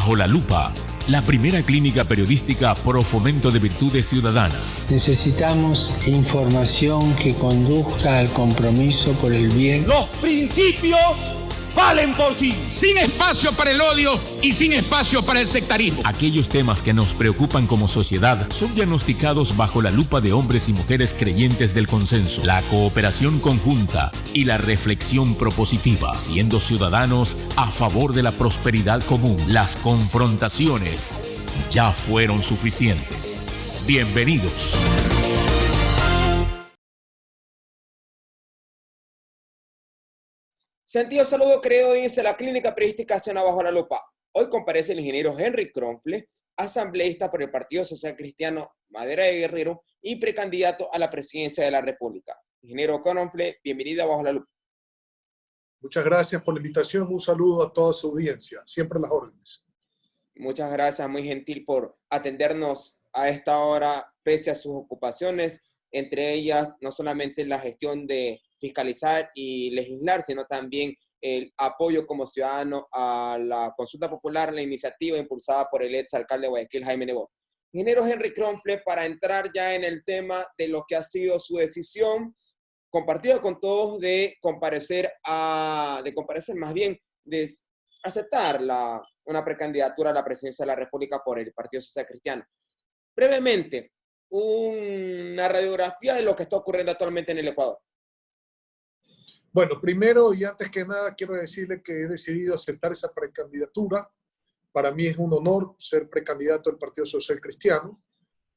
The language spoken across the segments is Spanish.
Bajo la Lupa, la primera clínica periodística pro fomento de virtudes ciudadanas. Necesitamos información que conduzca al compromiso por el bien. Los principios valen por sí. Sin espacio para el odio y sin espacio para el sectarismo. Aquellos temas que nos preocupan como sociedad son diagnosticados bajo la lupa de hombres y mujeres creyentes del consenso, la cooperación conjunta y la reflexión propositiva, siendo ciudadanos a favor de la prosperidad común. Las confrontaciones ya fueron suficientes. Bienvenidos. Sentido saludo, querido audiencia de la Clínica Periodística Zona Bajo la Lupa. Hoy comparece el ingeniero Henry Kronfle, asambleísta por el Partido Social Cristiano Madera de Guerrero y precandidato a la presidencia de la República. Ingeniero Kronfle, bienvenido a Bajo la Lupa. Muchas gracias por la invitación. Un saludo a toda su audiencia. Siempre a las órdenes. Muchas gracias, muy gentil por atendernos a esta hora, pese a sus ocupaciones, entre ellas no solamente la gestión de fiscalizar y legislar, sino también el apoyo como ciudadano a la consulta popular, la iniciativa impulsada por el exalcalde de Guayaquil, Jaime Nebot. Ingeniero Henry Kronfle, para entrar ya en el tema de lo que ha sido su decisión, compartida con todos de comparecer más bien, de aceptar una precandidatura a la presidencia de la República por el Partido Social Cristiano. Brevemente, una radiografía de lo que está ocurriendo actualmente en el Ecuador. Bueno, primero y antes que nada quiero decirle que he decidido aceptar esa precandidatura. Para mí es un honor ser precandidato del Partido Social Cristiano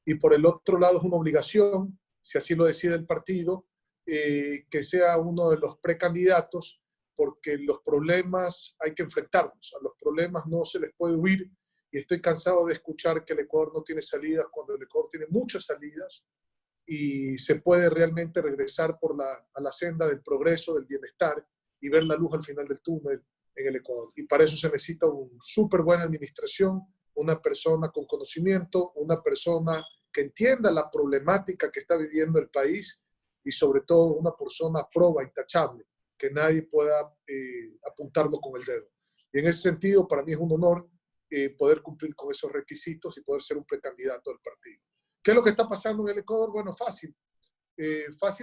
y por el otro lado es una obligación, si así lo decide el partido, que sea uno de los precandidatos porque los problemas hay que enfrentarlos. A los problemas no se les puede huir y estoy cansado de escuchar que el Ecuador no tiene salidas cuando el Ecuador tiene muchas salidas y se puede realmente regresar a la senda del progreso, del bienestar y ver la luz al final del túnel en el Ecuador. Y para eso se necesita una súper buena administración, una persona con conocimiento, una persona que entienda la problemática que está viviendo el país y sobre todo una persona proba, intachable, que nadie pueda apuntarlo con el dedo. Y en ese sentido, para mí es un honor poder cumplir con esos requisitos y poder ser un precandidato del partido. ¿Qué es lo que está pasando en el Ecuador? Bueno, fácil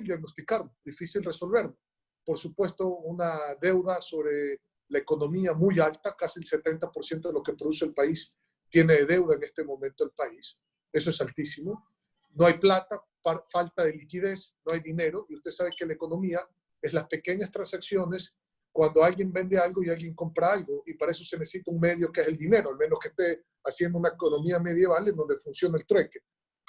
diagnosticarlo, difícil resolverlo. Por supuesto, una deuda sobre la economía muy alta, casi el 70% de lo que produce el país tiene de deuda en este momento el país. Eso es altísimo. No hay plata, falta de liquidez, no hay dinero. Y usted sabe que la economía es las pequeñas transacciones cuando alguien vende algo y alguien compra algo. Y para eso se necesita un medio que es el dinero, al menos que esté haciendo una economía medieval en donde funciona el trueque.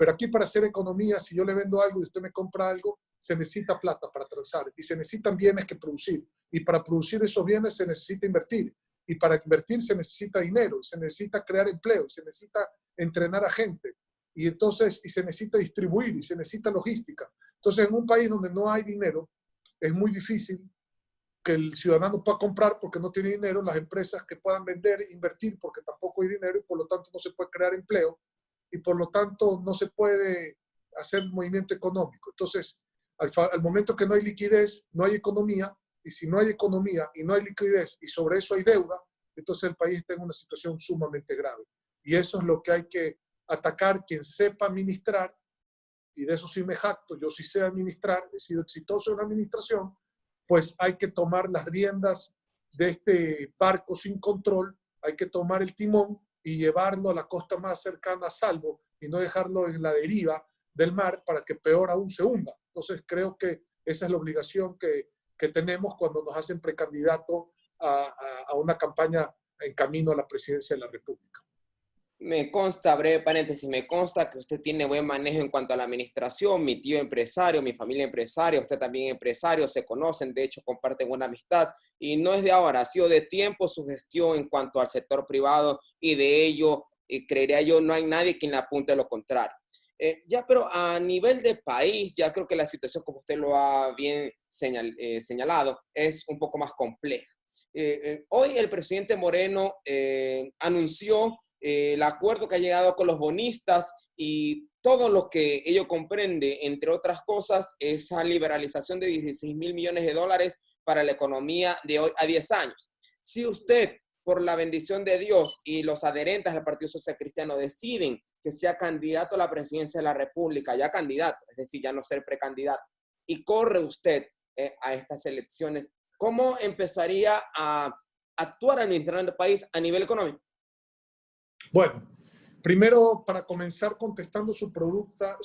Pero aquí para hacer economía, si yo le vendo algo y usted me compra algo, se necesita plata para transar y se necesitan bienes que producir. Y para producir esos bienes se necesita invertir. Y para invertir se necesita dinero, se necesita crear empleo, se necesita entrenar a gente. Y entonces, y se necesita distribuir y se necesita logística. Entonces, en un país donde no hay dinero, es muy difícil que el ciudadano pueda comprar porque no tiene dinero, las empresas que puedan vender, invertir porque tampoco hay dinero y por lo tanto no se puede crear empleo. Y por lo tanto no se puede hacer movimiento económico. Entonces, al momento que no hay liquidez, no hay economía, y si no hay economía y no hay liquidez y sobre eso hay deuda, entonces el país está en una situación sumamente grave. Y eso es lo que hay que atacar quien sepa administrar, y de eso sí me jacto, yo sí sé administrar, he sido exitoso en la administración, pues hay que tomar las riendas de este barco sin control, hay que tomar el timón y llevarlo a la costa más cercana a salvo y no dejarlo en la deriva del mar para que peor aún se hunda. Entonces creo que esa es la obligación que tenemos cuando nos hacen precandidato a una campaña en camino a la presidencia de la República. Me consta, breve paréntesis, me consta que usted tiene buen manejo en cuanto a la administración, mi tío empresario, mi familia empresaria, usted también empresario, se conocen, de hecho comparten buena amistad y no es de ahora, ha sido de tiempo su gestión en cuanto al sector privado y de ello, creería yo, no hay nadie quien le apunte lo contrario. Pero a nivel de país, ya creo que la situación, como usted lo ha bien señalado, es un poco más compleja. Hoy el presidente Moreno anunció el acuerdo que ha llegado con los bonistas y todo lo que ello comprende, entre otras cosas, esa liberalización de 16.000 millones de dólares para la economía de hoy a 10 años. Si usted, por la bendición de Dios y los adherentes al Partido Social Cristiano deciden que sea candidato a la presidencia de la República, ya candidato, es decir, ya no ser precandidato, y corre usted a estas elecciones, ¿cómo empezaría a actuar administrando el país a nivel económico? Bueno, primero, para comenzar contestando su pregunta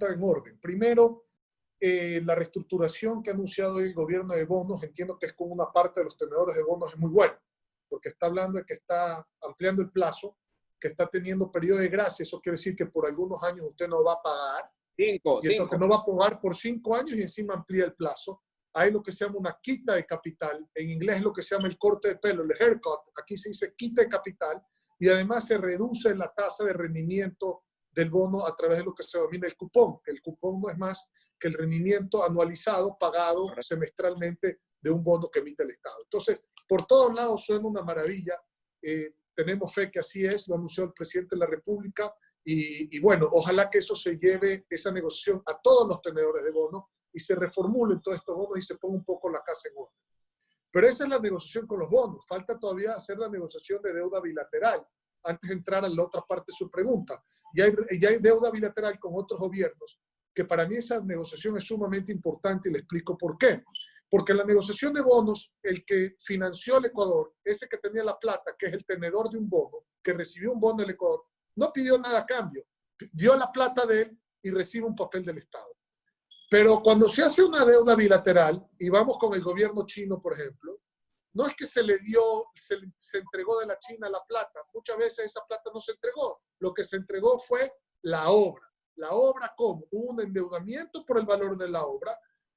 en orden. Primero, la reestructuración que ha anunciado hoy el gobierno de bonos, entiendo que es con una parte de los tenedores de bonos, es muy bueno, porque está hablando de que está ampliando el plazo, que está teniendo periodo de gracia. Eso quiere decir que por algunos años usted no va a pagar. Entonces no va a pagar por 5 años y encima amplía el plazo. Hay lo que se llama una quita de capital. En inglés es lo que se llama el corte de pelo, el haircut. Aquí se dice quita de capital. Y además se reduce la tasa de rendimiento del bono a través de lo que se denomina el cupón. El cupón no es más que el rendimiento anualizado pagado semestralmente de un bono que emite el Estado. Entonces, por todos lados suena una maravilla. Tenemos fe que así es, lo anunció el presidente de la República. Y bueno, ojalá que eso se lleve, esa negociación, a todos los tenedores de bonos y se reformulen todos estos bonos y se ponga un poco la casa en orden. Pero esa es la negociación con los bonos. Falta todavía hacer la negociación de deuda bilateral, antes de entrar a la otra parte de su pregunta. Ya hay deuda bilateral con otros gobiernos, que para mí esa negociación es sumamente importante y le explico por qué. Porque la negociación de bonos, el que financió el Ecuador, ese que tenía la plata, que es el tenedor de un bono, que recibió un bono del Ecuador, no pidió nada a cambio. Dio la plata de él y recibe un papel del Estado. Pero cuando se hace una deuda bilateral, y vamos con el gobierno chino, por ejemplo, no es que se entregó de la China la plata. Muchas veces esa plata no se entregó. Lo que se entregó fue la obra. La obra, ¿cómo? Hubo un endeudamiento por el valor de la obra.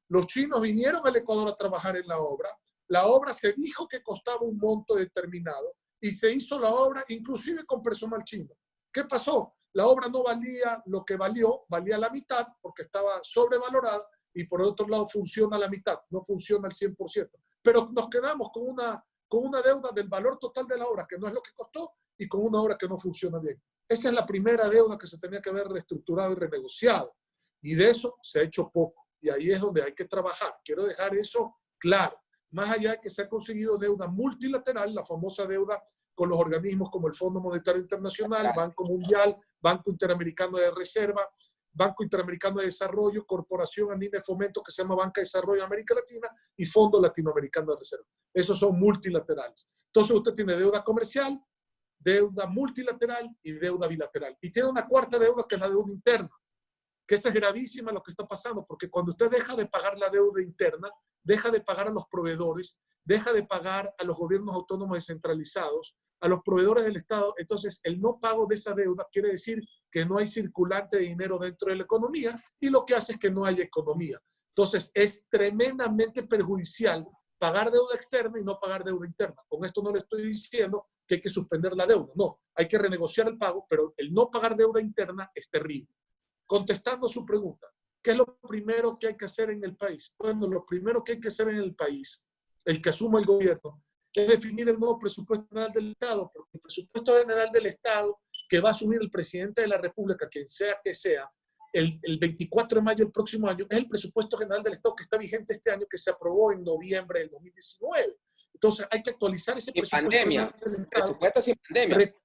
Los chinos vinieron al Ecuador a trabajar en la obra. La obra se dijo que costaba un monto determinado y se hizo la obra inclusive con personal chino. ¿Qué pasó? La obra no valía lo que valió, valía la mitad porque estaba sobrevalorada y por otro lado funciona la mitad, no funciona al 100%. Pero nos quedamos con una deuda del valor total de la obra, que no es lo que costó, y con una obra que no funciona bien. Esa es la primera deuda que se tenía que haber reestructurado y renegociado. Y de eso se ha hecho poco. Y ahí es donde hay que trabajar. Quiero dejar eso claro. Más allá de que se ha conseguido deuda multilateral, la famosa deuda con los organismos como el Fondo Monetario Internacional, Banco Mundial, Banco Interamericano de Reserva, Banco Interamericano de Desarrollo, Corporación Andina de Fomento que se llama Banca de Desarrollo de América Latina y Fondo Latinoamericano de Reserva. Esos son multilaterales. Entonces usted tiene deuda comercial, deuda multilateral y deuda bilateral. Y tiene una cuarta deuda que es la deuda interna, que esa es gravísima lo que está pasando, porque cuando usted deja de pagar la deuda interna, deja de pagar a los proveedores, deja de pagar a los gobiernos autónomos descentralizados, a los proveedores del Estado. Entonces, el no pago de esa deuda quiere decir que no hay circulante de dinero dentro de la economía y lo que hace es que no hay economía. Entonces, es tremendamente perjudicial pagar deuda externa y no pagar deuda interna. Con esto no le estoy diciendo que hay que suspender la deuda. No, hay que renegociar el pago, pero el no pagar deuda interna es terrible. Contestando su pregunta, ¿qué es lo primero que hay que hacer en el país? Bueno, lo primero que hay que hacer en el país, el que asuma el gobierno, es definir el nuevo presupuesto general del Estado, porque el presupuesto general del Estado que va a asumir el presidente de la República, quien sea que sea, el 24 de mayo del próximo año, es el presupuesto general del Estado que está vigente este año, que se aprobó en noviembre del 2019. Entonces hay que actualizar ese presupuesto general del Estado. Presupuesto sin pandemia.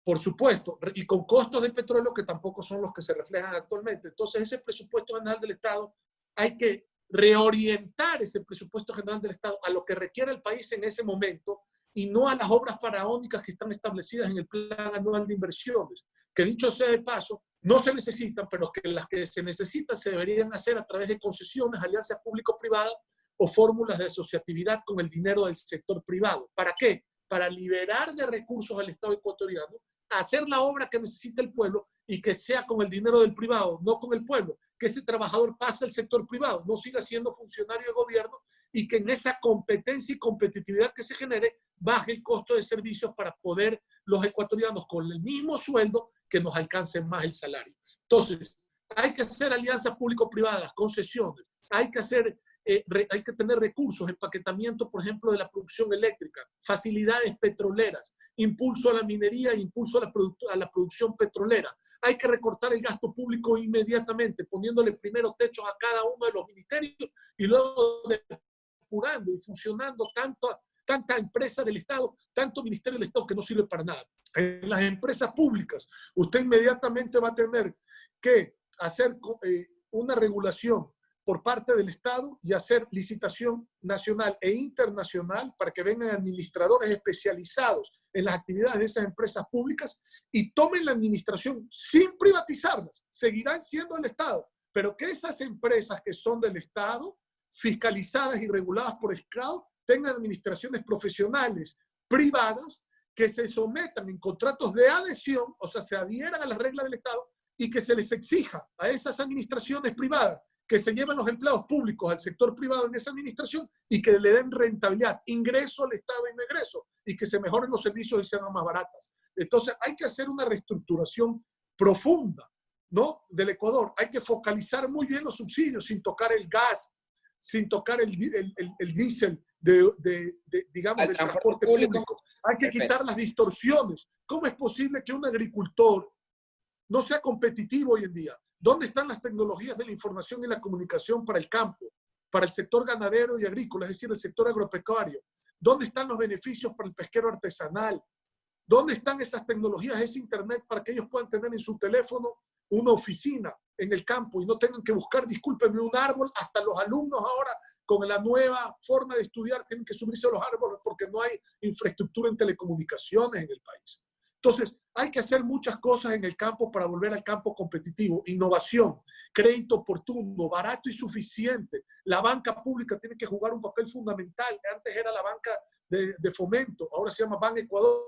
Por supuesto, y con costos de petróleo que tampoco son los que se reflejan actualmente. Entonces ese presupuesto general del Estado hay que reorientar ese presupuesto general del Estado a lo que requiere el país en ese momento y no a las obras faraónicas que están establecidas en el Plan Anual de Inversiones, que dicho sea de paso, no se necesitan, pero que las que se necesitan se deberían hacer a través de concesiones, alianzas público-privadas o fórmulas de asociatividad con el dinero del sector privado. ¿Para qué? Para liberar de recursos al Estado ecuatoriano, hacer la obra que necesita el pueblo y que sea con el dinero del privado, no con el pueblo. Que ese trabajador pase al sector privado, no siga siendo funcionario de gobierno y que en esa competencia y competitividad que se genere baje el costo de servicios para poder los ecuatorianos con el mismo sueldo que nos alcancen más el salario. Entonces, hay que hacer alianzas público-privadas, concesiones, hay que tener recursos, empaquetamiento, por ejemplo, de la producción eléctrica, facilidades petroleras, impulso a la minería, impulso a la producción petrolera. Hay que recortar el gasto público inmediatamente, poniéndole primero techos a cada uno de los ministerios y luego depurando y fusionando tanta empresa del Estado, tanto ministerio del Estado que no sirve para nada. En las empresas públicas, usted inmediatamente va a tener que hacer una regulación por parte del Estado y hacer licitación nacional e internacional para que vengan administradores especializados en las actividades de esas empresas públicas y tomen la administración sin privatizarlas. Seguirán siendo del Estado, pero que esas empresas que son del Estado, fiscalizadas y reguladas por el Estado, tengan administraciones profesionales privadas que se sometan en contratos de adhesión, o sea, se adhieran a las reglas del Estado y que se les exija a esas administraciones privadas que se lleven los empleados públicos al sector privado en esa administración y que le den rentabilidad, ingreso al Estado y no ingreso, y que se mejoren los servicios y sean más baratas. Entonces hay que hacer una reestructuración profunda, ¿no?, del Ecuador. Hay que focalizar muy bien los subsidios sin tocar el gas, sin tocar el diésel digamos, del transporte público. Hay que quitar las distorsiones. ¿Cómo es posible que un agricultor no sea competitivo hoy en día? ¿Dónde están las tecnologías de la información y la comunicación para el campo, para el sector ganadero y agrícola, es decir, el sector agropecuario? ¿Dónde están los beneficios para el pesquero artesanal? ¿Dónde están esas tecnologías, ese internet para que ellos puedan tener en su teléfono una oficina en el campo y no tengan que buscar, discúlpenme, un árbol? Hasta los alumnos ahora, con la nueva forma de estudiar, tienen que subirse a los árboles porque no hay infraestructura en telecomunicaciones en el país. Entonces, hay que hacer muchas cosas en el campo para volver al campo competitivo. Innovación, crédito oportuno, barato y suficiente. La banca pública tiene que jugar un papel fundamental. Antes era la banca de fomento, ahora se llama Ban Ecuador.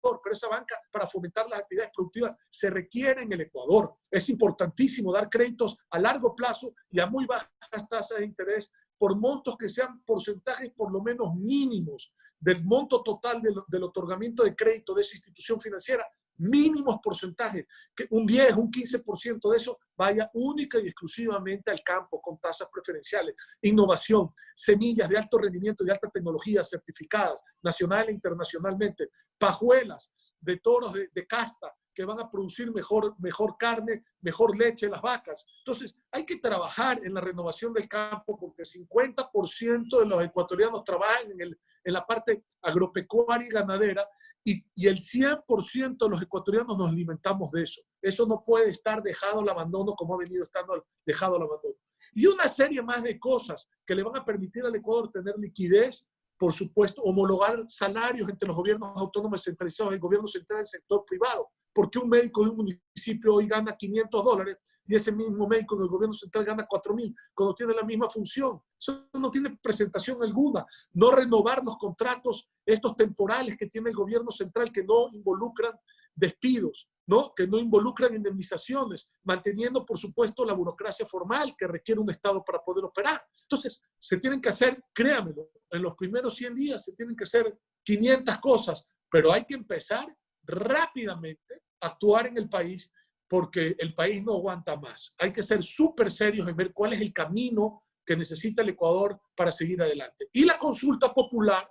Pero esa banca, para fomentar las actividades productivas, se requiere en el Ecuador. Es importantísimo dar créditos a largo plazo y a muy bajas tasas de interés por montos que sean porcentajes por lo menos mínimos del monto total del otorgamiento de crédito de esa institución financiera, mínimos porcentajes, que un 10, un 15% de eso vaya única y exclusivamente al campo con tasas preferenciales. Innovación, semillas de alto rendimiento y de alta tecnología certificadas nacional e internacionalmente, pajuelas de toros de casta que van a producir mejor carne, mejor leche las vacas. Entonces, hay que trabajar en la renovación del campo porque 50% de los ecuatorianos trabajan en la parte agropecuaria y ganadera y el 100% de los ecuatorianos nos alimentamos de eso. Eso no puede estar dejado al abandono como ha venido estando dejado al abandono. Y una serie más de cosas que le van a permitir al Ecuador tener liquidez, por supuesto, homologar salarios entre los gobiernos autónomos descentralizados, el gobierno central y el sector privado. Porque un médico de un municipio hoy gana $500 y ese mismo médico del gobierno central gana 4.000 cuando tiene la misma función. Eso no tiene presentación alguna. No renovar los contratos, estos temporales que tiene el gobierno central que no involucran despidos, ¿no?, que no involucran indemnizaciones, manteniendo, por supuesto, la burocracia formal que requiere un Estado para poder operar. Entonces, se tienen que hacer, créanmelo, en los primeros 100 días se tienen que hacer 500 cosas, pero hay que empezar rápidamente a actuar en el país porque el país no aguanta más. Hay que ser súper serios en ver cuál es el camino que necesita el Ecuador para seguir adelante. Y la consulta popular,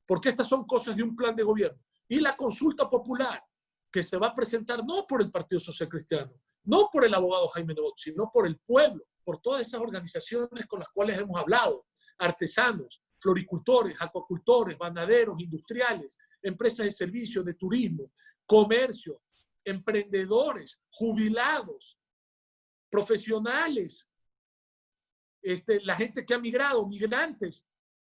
porque estas son cosas de un plan de gobierno, y la consulta popular que se va a presentar no por el Partido Social Cristiano, no por el abogado Jaime Nebot, sino por el pueblo, por todas esas organizaciones con las cuales hemos hablado, artesanos, floricultores, acuacultores, ganaderos, industriales, empresas de servicios, de turismo, comercio, emprendedores, jubilados, profesionales, la gente que ha migrado, migrantes,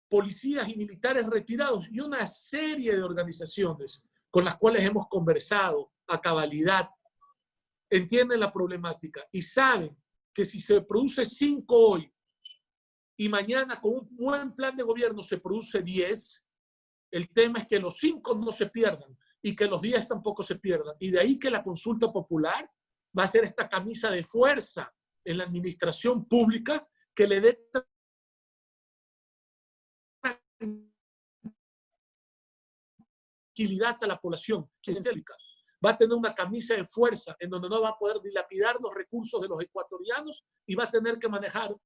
policías y militares retirados y una serie de organizaciones con las cuales hemos conversado a cabalidad, entienden la problemática y saben que si se produce 5 hoy y mañana con un buen plan de gobierno se produce 10, el tema es que los 5 no se pierdan y que los 10 tampoco se pierdan. Y de ahí que la consulta popular va a ser esta camisa de fuerza en la administración pública que le dé tranquilidad a la población. Va a tener una camisa de fuerza en donde no va a poder dilapidar los recursos de los ecuatorianos y va a tener que manejar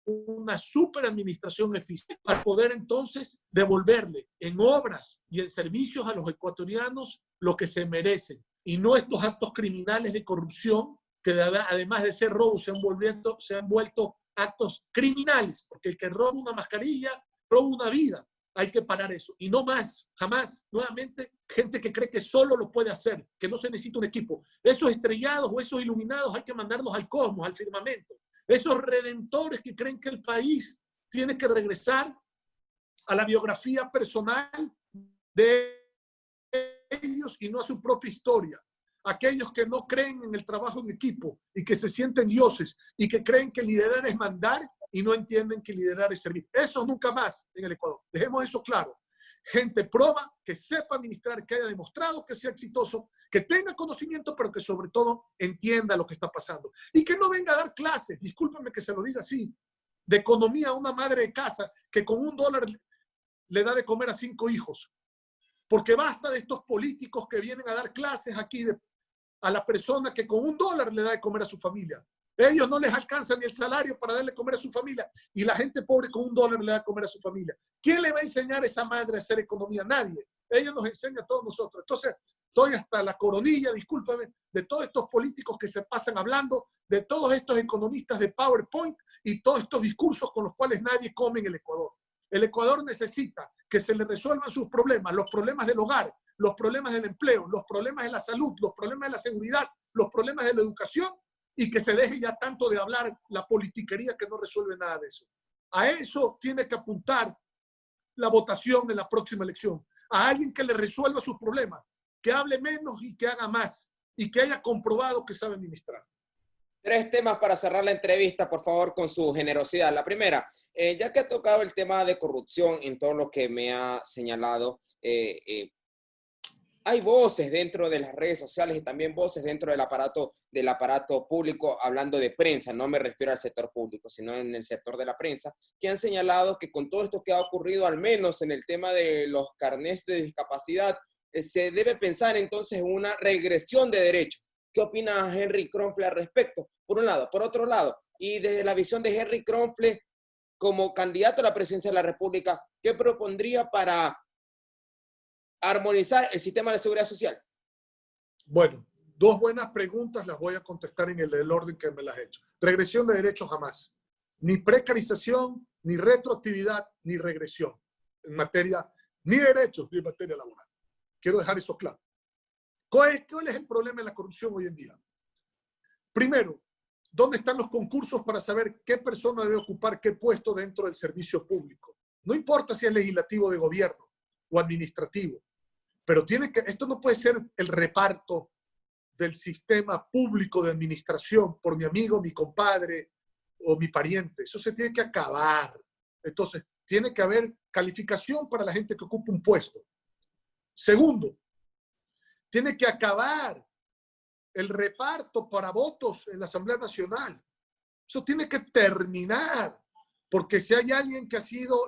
una super administración eficiente para poder entonces devolverle en obras y en servicios a los ecuatorianos lo que se merecen y no estos actos criminales de corrupción que además de ser robo se han vuelto actos criminales, porque el que roba una mascarilla una vida. Hay que parar eso. Y no más, jamás, nuevamente, gente que cree que solo lo puede hacer, que no se necesita un equipo. Esos estrellados o esos iluminados hay que mandarlos al cosmos, al firmamento. Esos redentores que creen que el país tiene que regresar a la biografía personal de ellos y no a su propia historia. Aquellos que no creen en el trabajo en equipo y que se sienten dioses y que creen que liderar es mandar y no entienden que liderar es servir. Eso nunca más en el Ecuador. Dejemos eso claro. Gente proba, que sepa administrar, que haya demostrado que sea exitoso, que tenga conocimiento, pero que sobre todo entienda lo que está pasando. Y que no venga a dar clases, discúlpenme que se lo diga así, de economía a una madre de casa que con $1 le da de comer a 5 hijos. Porque basta de estos políticos que vienen a dar clases aquí a la persona que con $1 le da de comer a su familia. Ellos no les alcanza ni el salario para darle de comer a su familia y la gente pobre con $1 le da de comer a su familia. ¿Quién le va a enseñar a esa madre a hacer economía? Nadie. Ella nos enseña a todos nosotros. Entonces, estoy hasta la coronilla, discúlpame, de todos estos políticos que se pasan hablando, de todos estos economistas de PowerPoint y todos estos discursos con los cuales nadie come en el Ecuador. El Ecuador necesita que se le resuelvan sus problemas, los problemas del hogar, los problemas del empleo, los problemas de la salud, los problemas de la seguridad, los problemas de la educación y que se deje ya tanto de hablar la politiquería que no resuelve nada de eso. A eso tiene que apuntar la votación en la próxima elección. A alguien que le resuelva sus problemas, que hable menos y que haga más y que haya comprobado que sabe administrar. 3 temas para cerrar la entrevista, por favor, con su generosidad. La primera, ya que ha tocado el tema de corrupción en todo lo que me ha señalado, hay voces dentro de las redes sociales y también voces dentro del aparato público, hablando de prensa, no me refiero al sector público, sino en el sector de la prensa, que han señalado que con todo esto que ha ocurrido, al menos en el tema de los carnés de discapacidad, se debe pensar entonces en una regresión de derechos. ¿Qué opina Henry Kronfle al respecto? Por un lado. Por otro lado, y desde la visión de Henry Kronfle como candidato a la presidencia de la República, ¿qué propondría para armonizar el sistema de seguridad social? Bueno, 2 buenas preguntas, las voy a contestar en el orden que me las he hecho. Regresión de derechos jamás. Ni precarización, ni retroactividad, ni regresión en materia, ni derechos, ni en materia laboral. Quiero dejar eso claro. ¿Cuál es el problema de la corrupción hoy en día? Primero, ¿dónde están los concursos para saber qué persona debe ocupar qué puesto dentro del servicio público? No importa si es legislativo, de gobierno o administrativo, pero esto no puede ser el reparto del sistema público de administración por mi amigo, mi compadre o mi pariente. Eso se tiene que acabar. Entonces, tiene que haber calificación para la gente que ocupa un puesto. Segundo, tiene que acabar el reparto para votos en la Asamblea Nacional. Eso tiene que terminar, porque si hay alguien que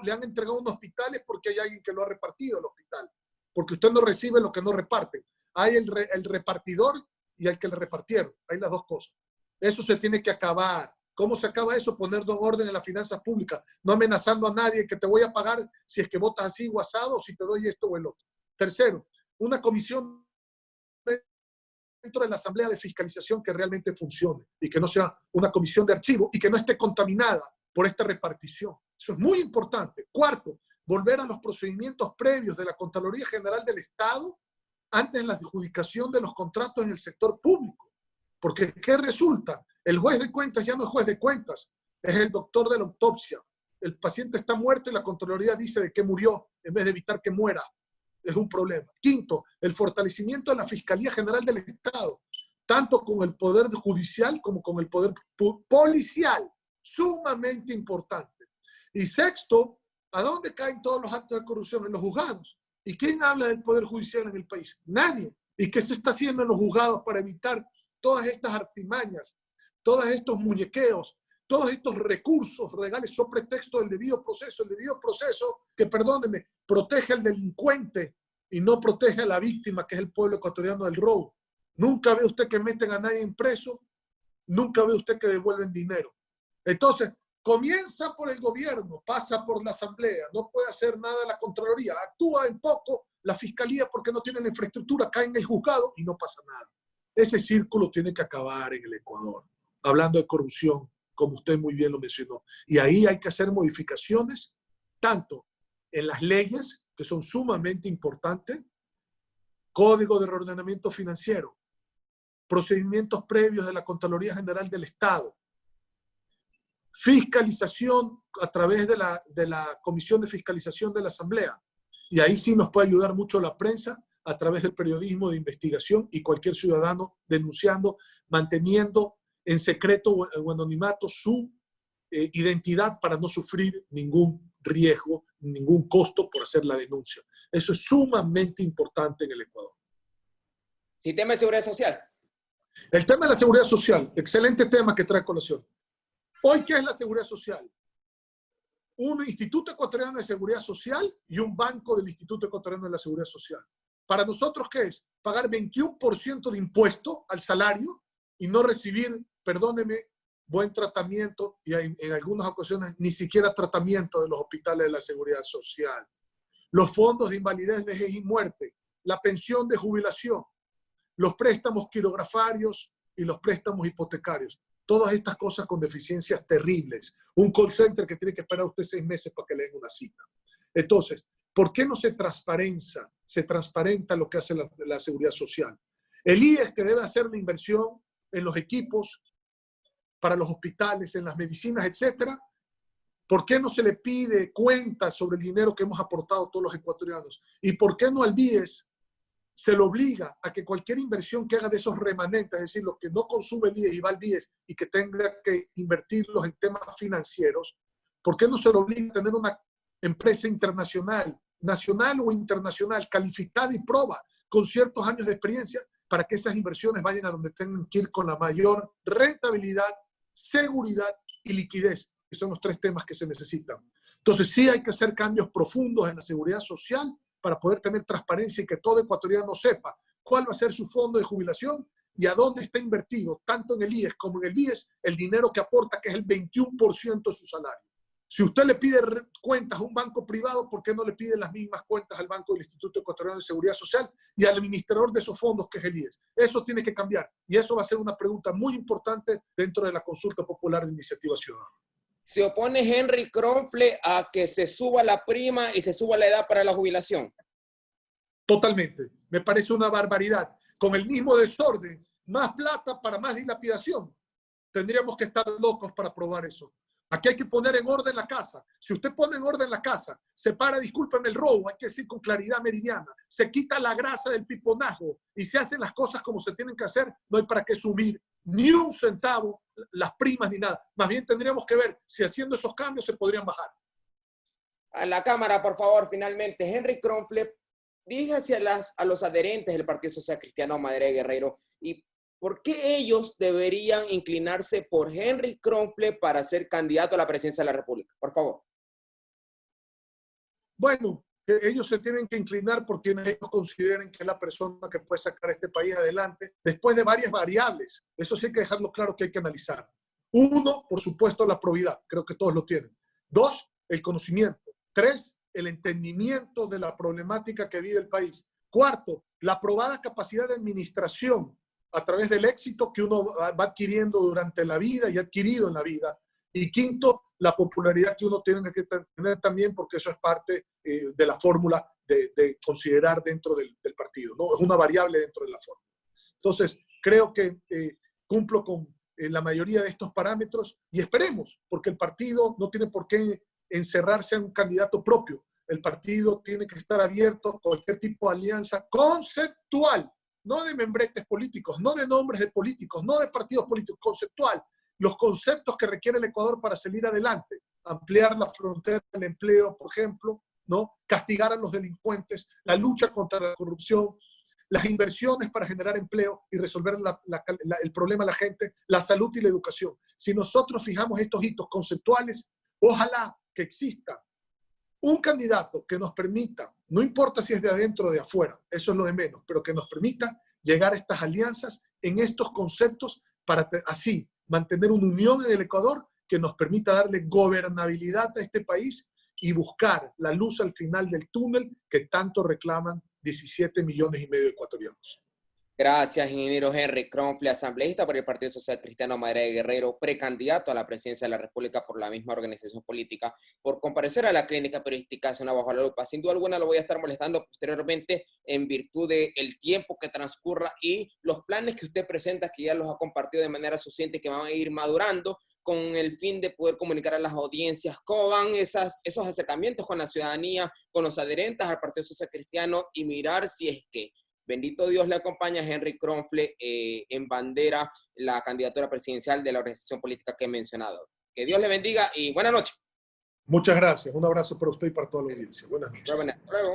le han entregado un hospital es porque hay alguien que lo ha repartido el hospital, porque usted no recibe lo que no reparte. Hay el repartidor y el que le repartieron. Hay las 2 cosas. Eso se tiene que acabar. ¿Cómo se acaba eso? Poniendo orden en las finanzas públicas, no amenazando a nadie que te voy a pagar si es que votas así o asado, o si te doy esto o el otro. Tercero, una comisión dentro de la Asamblea de Fiscalización que realmente funcione y que no sea una comisión de archivo y que no esté contaminada por esta repartición. Eso es muy importante. Cuarto, volver a los procedimientos previos de la Contraloría General del Estado antes de la adjudicación de los contratos en el sector público. Porque, ¿qué resulta? El juez de cuentas ya no es juez de cuentas, es el doctor de la autopsia. El paciente está muerto y la Contraloría dice de qué murió en vez de evitar que muera. Es un problema. Quinto, el fortalecimiento de la Fiscalía General del Estado, tanto con el Poder Judicial como con el Poder Policial. Sumamente importante. Y sexto, ¿a dónde caen todos los actos de corrupción? En los juzgados. ¿Y quién habla del Poder Judicial en el país? Nadie. ¿Y qué se está haciendo en los juzgados para evitar todas estas artimañas, todos estos muñequeos, todos estos recursos legales sobre pretexto del debido proceso? El debido proceso que, perdóneme, protege al delincuente y no protege a la víctima, que es el pueblo ecuatoriano del robo. Nunca ve usted que meten a nadie en preso, nunca ve usted que devuelven dinero. Entonces, comienza por el gobierno, pasa por la Asamblea, no puede hacer nada la Contraloría, actúa en poco la Fiscalía porque no tiene la infraestructura, cae en el juzgado y no pasa nada. Ese círculo tiene que acabar en el Ecuador, hablando de corrupción, como usted muy bien lo mencionó. Y ahí hay que hacer modificaciones, tanto en las leyes, que son sumamente importantes, Código de Reordenamiento Financiero, procedimientos previos de la Contraloría General del Estado, fiscalización a través de la Comisión de Fiscalización de la Asamblea. Y ahí sí nos puede ayudar mucho la prensa a través del periodismo de investigación y cualquier ciudadano denunciando, manteniendo en secreto o en anonimato su identidad para no sufrir ningún riesgo, ningún costo por hacer la denuncia. Eso es sumamente importante en el Ecuador. Sistema de seguridad social. El tema de la seguridad social, excelente tema que trae colación. Hoy, ¿qué es la seguridad social? Un Instituto Ecuatoriano de Seguridad Social y un banco del Instituto Ecuatoriano de la Seguridad Social. Para nosotros, ¿qué es? Pagar 21% de impuesto al salario y no recibir, perdóneme, buen tratamiento y en algunas ocasiones ni siquiera tratamiento de los hospitales de la seguridad social. Los fondos de invalidez, vejez y muerte, la pensión de jubilación, los préstamos quirografarios y los préstamos hipotecarios. Todas estas cosas con deficiencias terribles. Un call center que tiene que esperar usted 6 meses para que le den una cita. Entonces, ¿por qué no se transparenta lo que hace la seguridad social? El IES, que debe hacer la inversión en los equipos para los hospitales, en las medicinas, etcétera, ¿por qué no se le pide cuentas sobre el dinero que hemos aportado todos los ecuatorianos? ¿Y por qué no al BIES se le obliga a que cualquier inversión que haga de esos remanentes, es decir, lo que no consume el IES y va al BIES y que tenga que invertirlos en temas financieros, ¿por qué no se le obliga a tener una empresa internacional, nacional o internacional, calificada y proba, con ciertos años de experiencia, para que esas inversiones vayan a donde tengan que ir con la mayor rentabilidad, seguridad y liquidez, que son los 3 temas que se necesitan? Entonces sí hay que hacer cambios profundos en la seguridad social para poder tener transparencia y que todo ecuatoriano sepa cuál va a ser su fondo de jubilación y a dónde está invertido, tanto en el IES como en el BIES, el dinero que aporta, que es el 21% de su salario. Si usted le pide cuentas a un banco privado, ¿por qué no le pide las mismas cuentas al Banco del Instituto Ecuatoriano de Seguridad Social y al administrador de esos fondos, que es el IES? Eso tiene que cambiar y eso va a ser una pregunta muy importante dentro de la consulta popular de Iniciativa Ciudadana. ¿Se opone Henry Kronfle a que se suba la prima y se suba la edad para la jubilación? Totalmente. Me parece una barbaridad. Con el mismo desorden, más plata para más dilapidación. Tendríamos que estar locos para aprobar eso. Aquí hay que poner en orden la casa. Si usted pone en orden la casa, separa, discúlpeme, el robo, hay que decir con claridad meridiana, se quita la grasa del piponajo y se hacen las cosas como se tienen que hacer, no hay para qué subir ni un centavo las primas ni nada. Más bien tendríamos que ver si haciendo esos cambios se podrían bajar. A la Cámara, por favor, finalmente. Henry Kronfle, diríjase a los adherentes del Partido Social Cristiano Madre Guerrero y ¿por qué ellos deberían inclinarse por Henry Kronfle para ser candidato a la presidencia de la República? Por favor. Bueno, ellos se tienen que inclinar por quienes ellos consideren que es la persona que puede sacar a este país adelante después de varias variables. Eso sí hay que dejarlo claro, que hay que analizar. 1, por supuesto, la probidad. Creo que todos lo tienen. 2, el conocimiento. 3, el entendimiento de la problemática que vive el país. 4, la probada capacidad de administración a través del éxito que uno va adquiriendo durante la vida y adquirido en la vida. Y 5, la popularidad que uno tiene que tener también, porque eso es parte de la fórmula de considerar dentro del partido, ¿no? Es una variable dentro de la fórmula. Entonces, creo que cumplo con la mayoría de estos parámetros y esperemos, porque el partido no tiene por qué encerrarse en un candidato propio. El partido tiene que estar abierto a cualquier tipo de alianza conceptual, no de membretes políticos, no de nombres de políticos, no de partidos políticos, conceptual. Los conceptos que requiere el Ecuador para salir adelante, ampliar la frontera del empleo, por ejemplo, ¿no? Castigar a los delincuentes, la lucha contra la corrupción, las inversiones para generar empleo y resolver el problema de la gente, la salud y la educación. Si nosotros fijamos estos hitos conceptuales, ojalá que exista un candidato que nos permita, no importa si es de adentro o de afuera, eso es lo de menos, pero que nos permita llegar a estas alianzas en estos conceptos para así mantener una unión en el Ecuador que nos permita darle gobernabilidad a este país y buscar la luz al final del túnel que tanto reclaman 17,5 millones de ecuatorianos. Gracias, ingeniero Henry Kronfle, asambleísta por el Partido Social Cristiano Madre de Guerrero, precandidato a la presidencia de la República por la misma organización política, por comparecer a la clínica periodística Zona Bajo la Lupa. Sin duda alguna lo voy a estar molestando posteriormente en virtud del tiempo que transcurra y los planes que usted presenta, que ya los ha compartido de manera sucinta y que van a ir madurando con el fin de poder comunicar a las audiencias cómo van esos acercamientos con la ciudadanía, con los adherentes al Partido Social Cristiano y mirar si es que bendito Dios le acompaña a Henry Kronfle en bandera la candidatura presidencial de la organización política que he mencionado. Que Dios le bendiga y buenas noches. Muchas gracias. Un abrazo para usted y para toda la audiencia. Buenas noches. Hasta luego.